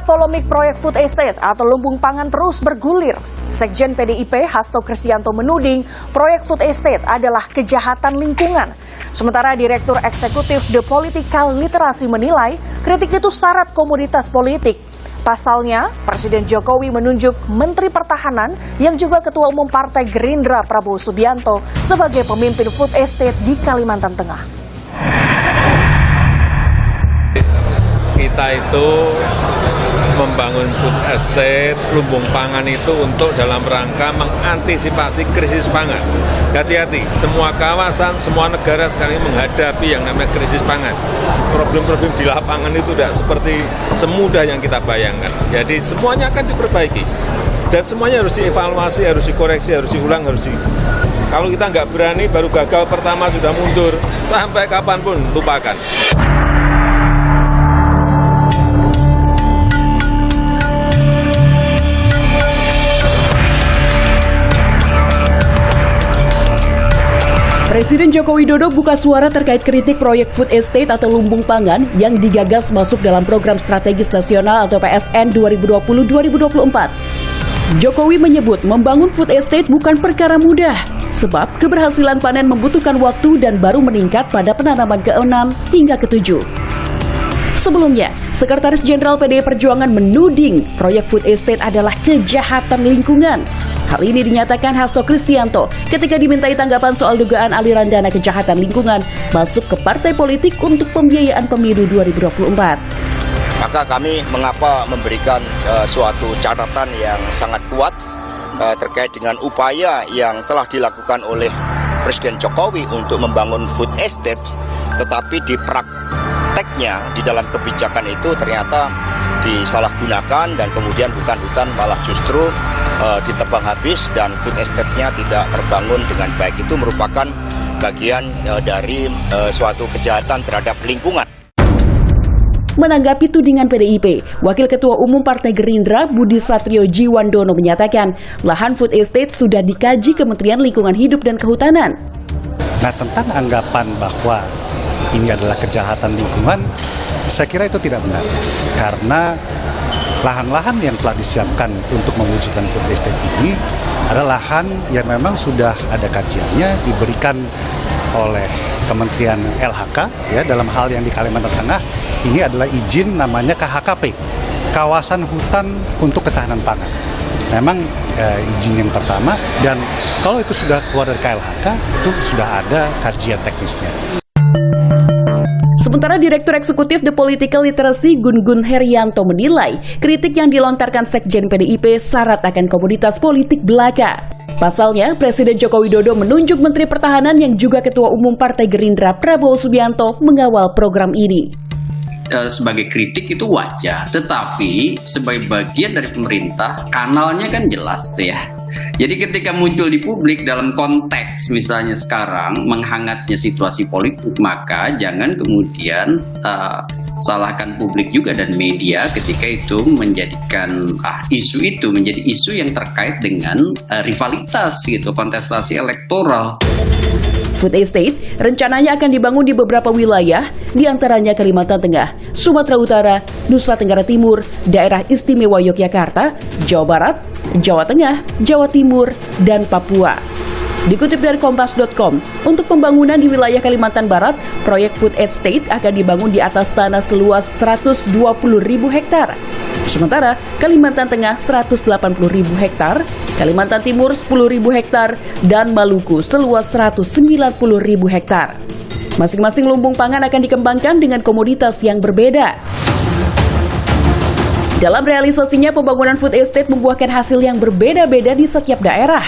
polemik proyek food estate atau lumbung pangan terus bergulir. Sekjen PDIP Hasto Kristianto menuding proyek food estate adalah kejahatan lingkungan. Sementara Direktur Eksekutif The Political Literacy menilai kritik itu syarat komoditas politik. Pasalnya, Presiden Jokowi menunjuk Menteri Pertahanan yang juga Ketua Umum Partai Gerindra Prabowo Subianto sebagai pemimpin food estate di Kalimantan Tengah. Kita itu membangun food estate, lumbung pangan itu untuk dalam rangka mengantisipasi krisis pangan. Hati-hati, semua kawasan, semua negara sekarang ini menghadapi yang namanya krisis pangan. Problem-problem di lapangan itu tidak seperti semudah yang kita bayangkan. Jadi semuanya akan diperbaiki. Dan semuanya harus dievaluasi, harus dikoreksi, harus diulang, Kalau kita nggak berani, baru gagal pertama sudah mundur. Sampai kapanpun, lupakan. Presiden Joko Widodo buka suara terkait kritik proyek food estate atau lumbung pangan yang digagas masuk dalam program strategis nasional atau PSN 2020-2024. Jokowi menyebut membangun food estate bukan perkara mudah, sebab keberhasilan panen membutuhkan waktu dan baru meningkat pada penanaman ke-6 hingga ke-7. Sebelumnya, Sekretaris Jenderal PDI Perjuangan menuding proyek food estate adalah kejahatan lingkungan. Hal ini dinyatakan Hasto Kristianto ketika dimintai tanggapan soal dugaan aliran dana kejahatan lingkungan masuk ke partai politik untuk pembiayaan pemilu 2024. Maka kami mengapa memberikan suatu catatan yang sangat kuat terkait dengan upaya yang telah dilakukan oleh Presiden Jokowi untuk membangun food estate, tetapi di prakteknya di dalam kebijakan itu ternyata disalahgunakan dan kemudian hutan-hutan malah justru ditebang habis dan food estate-nya tidak terbangun dengan baik. Itu merupakan bagian dari suatu kejahatan terhadap lingkungan. Menanggapi tudingan PDIP, Wakil Ketua Umum Partai Gerindra Budi Satrio Jiwandono menyatakan lahan food estate sudah dikaji Kementerian Lingkungan Hidup dan Kehutanan. Nah, tentang anggapan bahwa ini adalah kejahatan lingkungan, saya kira itu tidak benar. Karena lahan-lahan yang telah disiapkan untuk mewujudkan food estate ini adalah lahan yang memang sudah ada kajiannya, diberikan oleh Kementerian LHK ya, dalam hal yang di Kalimantan Tengah ini adalah izin namanya KHKP, Kawasan Hutan untuk Ketahanan Pangan. Memang izin yang pertama, dan kalau itu sudah keluar dari KLHK itu sudah ada kajian teknisnya. Sementara Direktur Eksekutif The Political Literacy Gun Gun Herianto menilai kritik yang dilontarkan Sekjen PDIP syarat akan komoditas politik belaka. Pasalnya, Presiden Joko Widodo menunjuk Menteri Pertahanan yang juga Ketua Umum Partai Gerindra Prabowo Subianto mengawal program ini. Sebagai kritik itu wajar, tetapi sebagai bagian dari pemerintah kanalnya kan jelas tuh ya. Jadi ketika muncul di publik dalam konteks misalnya sekarang menghangatnya situasi politik, maka jangan kemudian salahkan publik juga dan media ketika itu menjadikan isu itu menjadi isu yang terkait dengan rivalitas gitu, kontestasi elektoral. Food estate rencananya akan dibangun di beberapa wilayah, diantaranya Kalimantan Tengah, Sumatera Utara, Nusa Tenggara Timur, Daerah Istimewa Yogyakarta, Jawa Barat, Jawa Tengah, Jawa Timur, dan Papua. Dikutip dari Kompas.com, untuk pembangunan di wilayah Kalimantan Barat, proyek food estate akan dibangun di atas tanah seluas 120.000 hektar. Sementara Kalimantan Tengah 180.000 hektar, Kalimantan Timur 10.000 hektar, dan Maluku seluas 190.000 hektar. Masing-masing lumbung pangan akan dikembangkan dengan komoditas yang berbeda. Dalam realisasinya, pembangunan food estate membuahkan hasil yang berbeda-beda di setiap daerah.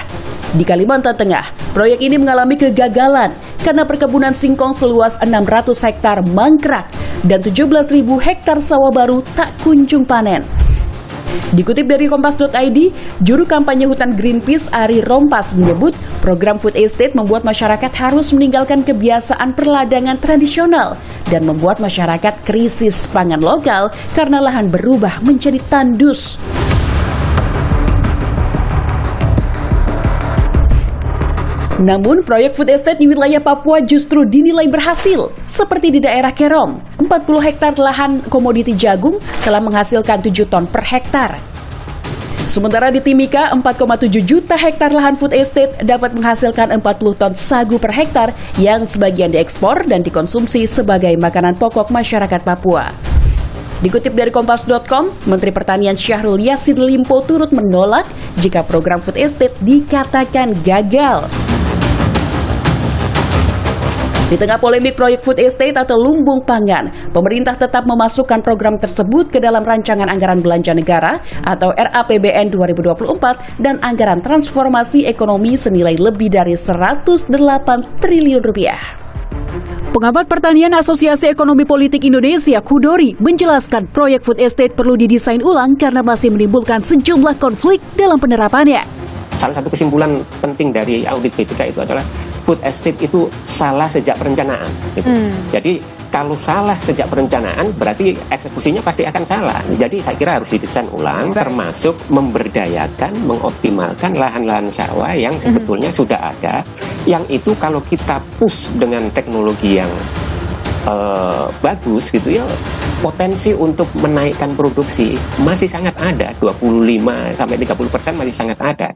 Di Kalimantan Tengah, proyek ini mengalami kegagalan karena perkebunan singkong seluas 600 hektar mangkrak dan 17.000 hektar sawah baru tak kunjung panen. Dikutip dari Kompas.id, juru kampanye hutan Greenpeace Ari Rompas menyebut program food estate membuat masyarakat harus meninggalkan kebiasaan perladangan tradisional dan membuat masyarakat krisis pangan lokal karena lahan berubah menjadi tandus. Namun, proyek food estate di wilayah Papua justru dinilai berhasil. Seperti di daerah Kerom, 40 hektar lahan komoditi jagung telah menghasilkan 7 ton per hektar. Sementara di Timika, 4,7 juta hektar lahan food estate dapat menghasilkan 40 ton sagu per hektar yang sebagian diekspor dan dikonsumsi sebagai makanan pokok masyarakat Papua. Dikutip dari Kompas.com, Menteri Pertanian Syahrul Yassin Limpo turut menolak jika program food estate dikatakan gagal. Di tengah polemik proyek food estate atau lumbung pangan, pemerintah tetap memasukkan program tersebut ke dalam rancangan anggaran belanja negara atau RAPBN 2024 dan anggaran transformasi ekonomi senilai lebih dari 108 triliun rupiah. Pengamat Pertanian Asosiasi Ekonomi Politik Indonesia, Kudori, menjelaskan proyek food estate perlu didesain ulang karena masih menimbulkan sejumlah konflik dalam penerapannya. Salah satu kesimpulan penting dari audit BPK itu adalah food estate itu salah sejak perencanaan. Gitu. Jadi kalau salah sejak perencanaan berarti eksekusinya pasti akan salah. Jadi saya kira harus didesain ulang, termasuk memberdayakan, mengoptimalkan lahan-lahan sawah yang sebetulnya sudah ada. Yang itu kalau kita push dengan teknologi yang bagus gitu ya, potensi untuk menaikkan produksi masih sangat ada, 25-30% masih sangat ada.